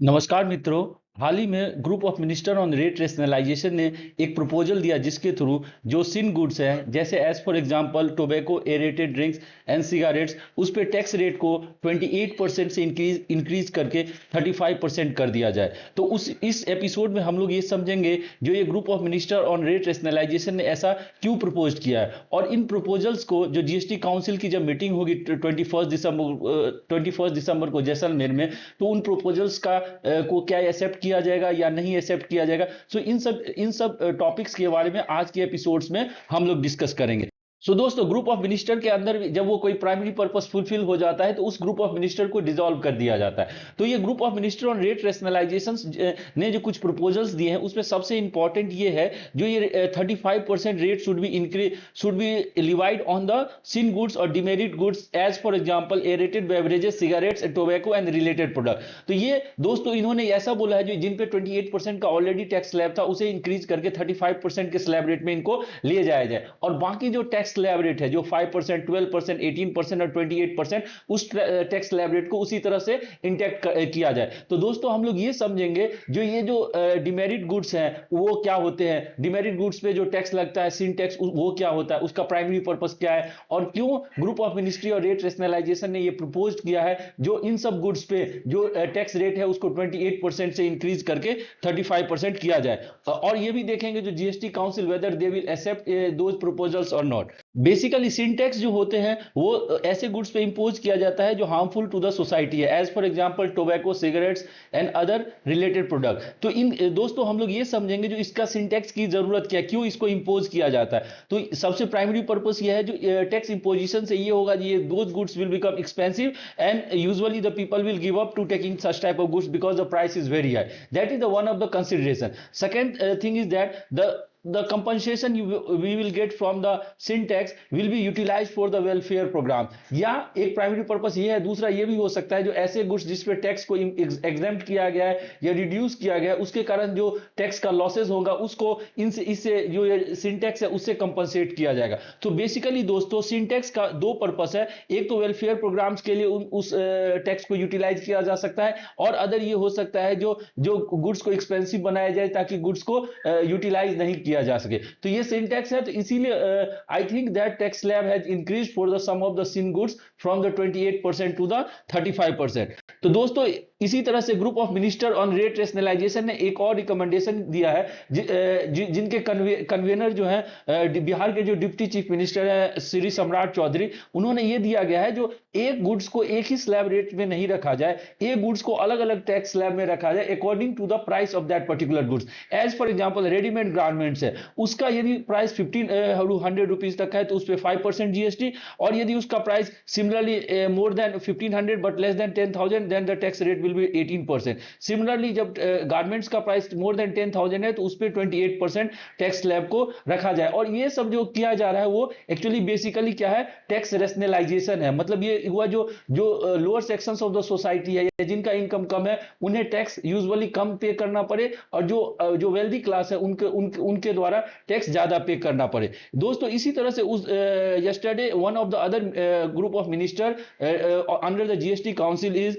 नमस्कार मित्रों। हाल ही में group of minister on rate rationalisation ने एक प्रपोजल दिया जिसके थ्रू जो सिन गुड्स हैं जैसे as for example tobacco aerated drinks and cigarettes उस पे टैक्स रेट को 28% से इंक्रीज करके 35% कर दिया जाए। तो उस इस एपिसोड में हम लोग ये समझेंगे जो ये group of minister on rate rationalisation ने ऐसा क्यों प्रपोज किया है और इन प्रपोजल्स को जो जीएसटी काउंसिल की जब मीटिंग होगी 21 दिसंबर को जैसलमेर में, तो उन प्रपोजल्स का को क्या एक्सेप्ट किया जाएगा या नहीं एक्सेप्ट किया जाएगा। सो इन सब टॉपिक्स के बारे में आज के एपिसोड्स में हम लोग डिस्कस करेंगे। दोस्तों, ग्रुप ऑफ मिनिस्टर के अंदर जब वो कोई प्राइमरी पर्पस फुलफिल हो जाता है तो उस ग्रुप ऑफ मिनिस्टर को डिसॉल्व कर दिया जाता है। तो ये group of minister on rate rationalisation ने जो कुछ प्रपोजल्स दिए हैं उसमें सबसे इंपॉर्टेंट ये है जो ये 35% rate should be levied on the sin goods और demerit goods as for example aerated beverages cigarettes tobacco and related product. तो ये दोस्तों इन्होंने ऐसा बोला है जो जिन पे 28% का ऑलरेडी टैक्स स्लैब था उसे इंक्रीज करके 35% के स्लैब रेट में इनको ले जाया जाए और बाकी जो टैक्स स्लैब रेट है जो 5%, 12%, 18% और 28% उस टैक्स स्लैब रेट को उसी तरह से इंटैक्ट किया जाए। तो दोस्तों हम लोग ये समझेंगे जो ये जो डिमेरिट गुड्स हैं वो क्या होते हैं, डिमेरिट गुड्स पे जो टैक्स लगता है सिन टैक्स वो क्या होता है, उसका प्राइमरी पर्पस क्या है और क्यों ग्रुप ऑफ मिनिस्ट्री और रेट रेशनलाइजेशन ने ये प्रपोज किया है जो इन सब गुड्स पे जो टैक्स रेट है उसको 28% से इंक्रीज करके 35% किया जाए। और ये भी देखेंगे जो GST council whether they will accept those proposals और नॉट। बेसिकली सिन टैक्स जो होते हैं वो ऐसे गुड्स पे इंपोज किया जाता है जो हार्मफुल टू द सोसाइटी है as for example tobacco cigarettes and other related product. तो इन दोस्तों हम लोग ये समझेंगे जो इसका सिन टैक्स की जरूरत क्या है, क्यों इसको इंपोज किया जाता है। तो सबसे प्राइमरी पर्पस ये है जो टैक्स इंपोजिशन से ये होगा ये those goods will become expensive and usually the people will give up to taking such type of goods because the price is very high. That is the one of the consideration. Second thing is that the compensation we will get from the sin tax will be utilized for the welfare program। या एक primary purpose ये है, दूसरा ये भी हो सकता है जो ऐसे गुड्स जिस पे टैक्स को एग्जेम्प्ट किया गया है या रिड्यूस किया गया है उसके कारण जो टैक्स का लॉसेस होगा उसको इससे जो सिन टैक्स है उससे कंपनसेट किया जाएगा। तो बेसिकली दोस्तों सिन टैक्स का दो पर्पस है, एक तो वेलफेयर प्रोग्राम्स के लिए उस टैक्स को यूटिलाइज किया जा सकता है और अदर ये हो सकता है जो जो गुड्स को एक्सपेंसिव बनाया जाए ताकि गुड्स को यूटिलाइज नहीं किया जा सके। तो ये सिन टैक्स है, तो इसीलिए I think that tax slab has increased for the some of the sin goods from the 28% to the 35%। तो दोस्तों इसी तरह से group of minister on rate rationalisation ने एक और रिकमेंडेशन दिया है जिनके कन्वेनर जो है बिहार के जो डिप्टी चीफ मिनिस्टर है श्री सम्राट चौधरी, उन्होंने ये दिया गया है जो एक गुड्स को एक ही स्लैब रेट में नहीं रखा जाए, एक गुड्स को अलग अलग टैक्स स्लैब में रखा जाए according to the price of that particular goods. As for example readymade garments है, उसका यदि प्राइस 1500 रुपीज तक है तो उस पर 5% जीएसटी और यदि उसका price similarly more than 1500 but less than 10,000 then the tax rate will be 18%। Similarly जब गारमेंट्स का प्राइस मोर देन 10,000 है तो उस पर 28% टैक्स स्लैब को रखा जाए। और ये सब जो किया जा रहा है वो एक्चुअली बेसिकली क्या है, टैक्स रेशनलाइजेशन है। मतलब ये हुआ जो जो lower sections of the society है या जिनका इनकम कम है उन्हें टैक्स यूजुअली कम पे करना पड़े और जो जो वेल्दी क्लास है उनके द्वारा टैक्स ज्यादा पे करना पड़े। दोस्तों इसी तरह से उस yesterday one of the other group of minister under the GST council is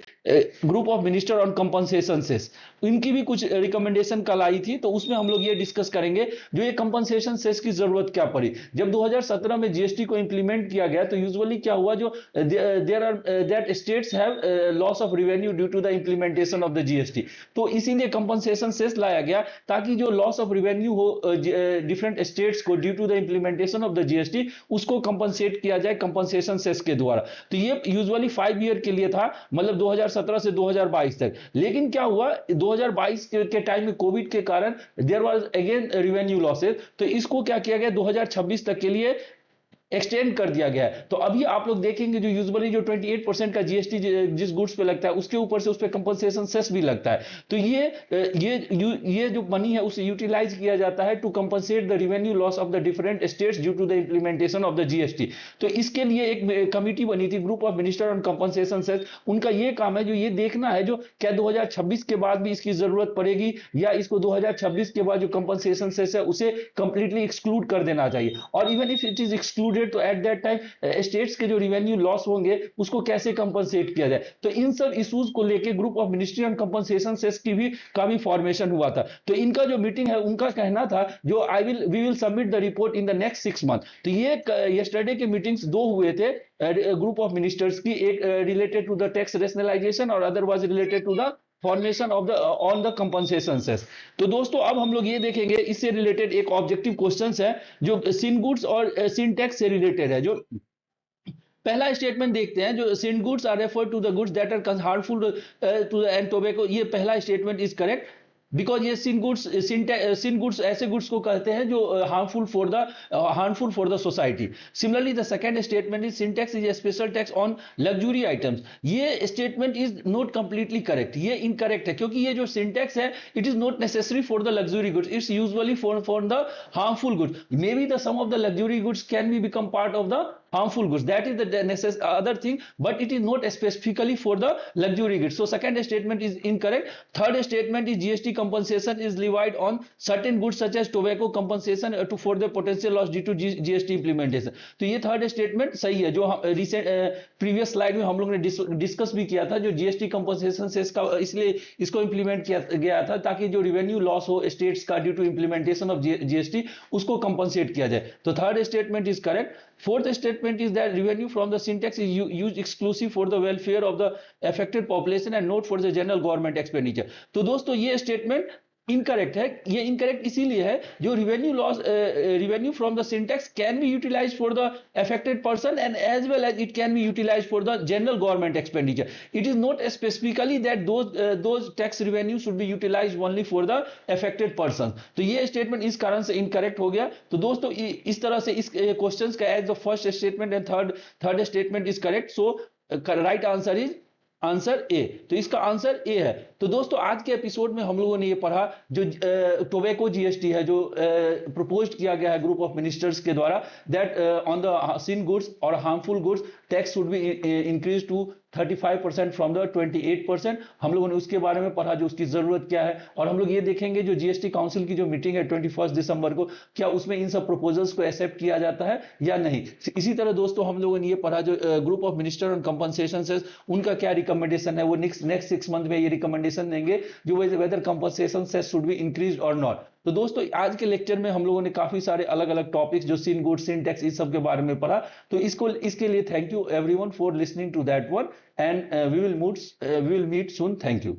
group of minister on compensation cess, इनकी भी कुछ रिकमेंडेशन कल आई थी। तो उसमें हम लोग ये डिस्कस करेंगे जो ये कंपनसेशन सेस की जरूरत क्या पड़ी। जब 2017 में जीएसटी को इंप्लीमेंट किया गया तो यूजुअली क्या हुआ जो there are that states have loss of revenue due to the implementation of the GST. तो इसीलिए कंपनसेशन सेस लाया गया ताकि जो लॉस ऑफ रेवेन्यू हो डिफरेंट स्टेट्स को due to the implementation of the GST उसको कंपनसेट किया जाए कंपनसेशन सेस के द्वारा। तो ये यूजुअली 5 ईयर के लिए था, मतलब 2017 से 2022 तक। लेकिन क्या हुआ 2022 के टाइम में कोविड के कारण there was again revenue losses, तो इसको क्या किया गया 2026 तक के लिए एक्सटेंड कर दिया गया है। तो अभी आप लोग देखेंगे जो यूजुअली जो 28% का जीएसटी जिस गुड्स पे लगता है उसके ऊपर से उस पे कंपनसेशन सेस भी लगता है। तो ये जो मनी है उसे यूटिलाइज किया जाता है to compensate the revenue loss of the different states due to the implementation of the GST. तो इसके लिए एक कमिटी बनी थी group of minister on compensation cess. उनका ये काम है जो ये देखना है जो क्या 2026 के बाद भी इसकी जरूरत पड़ेगी या इसको 2026 के बाद जो कंपनसेशन सेस है उसे कंप्लीटली एक्सक्लूड कर देना चाहिए। और even if it is excluded period, तो एट दैट टाइम स्टेट्स के जो रिवेन्यू लॉस होंगे उसको कैसे कंपनसेट किया जाए। तो इन सब इश्यूज को लेके group of ministry on compensation cess की भी काफी फॉर्मेशन हुआ था। तो इनका जो मीटिंग है उनका कहना था जो we will submit the report in the next 6 month. तो ये यस्टरडे के मीटिंग्स दो हुए थे ग्रुप ऑफ मिनिस्टर्स की, एक related to the tax rationalization और other was related to the formation of the on the compensation cess. तो दोस्तों अब हम लोग ये देखेंगे इससे रिलेटेड एक ऑब्जेक्टिव क्वेश्चंस है जो सिन गुड्स और सिन टैक्स से रिलेटेड है। जो पहला स्टेटमेंट देखते हैं, जो sin goods are refer to the goods that are harmful to and tobacco, ये पहला स्टेटमेंट इज करेक्ट बिकॉज ये सिन गुड्स ऐसे गुड्स को कहते हैं जो harmful for the society. Similarly the second statement is sin tax is a special tax on luxury items. ये statement is not completely correct, ये इनकरेक्ट है क्योंकि ये जो सिन टैक्स है it is not necessary for the luxury goods, it's usually for the harmful goods. May be the some of the luxury goods can be become part of the harmful goods, that is the other thing, but it is not specifically for the luxury goods. So second statement is incorrect. Third statement is GST compensation is levied on certain goods such as tobacco compensation for the potential loss due to GST implementation. तो ये third statement सही है, जो recent previous slide में हम लोग ने discuss भी किया था, जो जीएसटी कंपनसेशन से इसका इसलिए इसको इंप्लीमेंट किया गया था ताकि जो रिवेन्यू लॉस हो स्टेट्स का due to implementation of GST उसको कंपनसेट किया जाए। तो third statement is correct. Fourth statement is that revenue from the sin tax is used exclusive for the welfare of the affected population and not for the general government expenditure. तो दोस्तों ये statement incorrect है। ये incorrect इसीलिए है जो revenue from the sin tax can be utilized for the affected person and as well as it can be utilized for the general government expenditure. It is not specifically that those tax revenue should be utilized only for the affected person. तो ये statement इस कारण से incorrect हो गया। तो दोस्तों इस तरह से इस क्वेश्चंस का as the first statement and third statement is correct. So right answer is answer A. तो इसका आंसर ए है। तो दोस्तों आज के एपिसोड में हम लोगों ने ये पढ़ा जो टोबैको जीएसटी है जो प्रपोज्ड किया गया है ग्रुप ऑफ मिनिस्टर्स के द्वारा, that on the sin goods और harmful goods tax should be increase to 35% from the 28%। हम लोगों ने उसके बारे में पढ़ा जो उसकी जरूरत क्या है, और हम लोग ये देखेंगे जो जीएसटी काउंसिल की जो मीटिंग है 21 दिसंबर को, क्या उसमें इन सब प्रपोजल्स को एक्सेप्ट किया जाता है या नहीं। इसी तरह दोस्तों हम लोगों ने ये पढ़ा जो group of minister on compensation से उनका क्या रिकमेंडेशन है, वो नेक्स्ट 6 मंथ में ये रिकमेंडेशन देंगे जो whether compensation cess should be increase और नॉट। तो दोस्तों आज के लेक्चर में हम लोगों ने काफी सारे अलग अलग टॉपिक्स जो सिन गुड्स सिन टैक्स इस सब के बारे में पढ़ा। तो इसके लिए thank you everyone for listening to that one and we will meet soon. Thank you.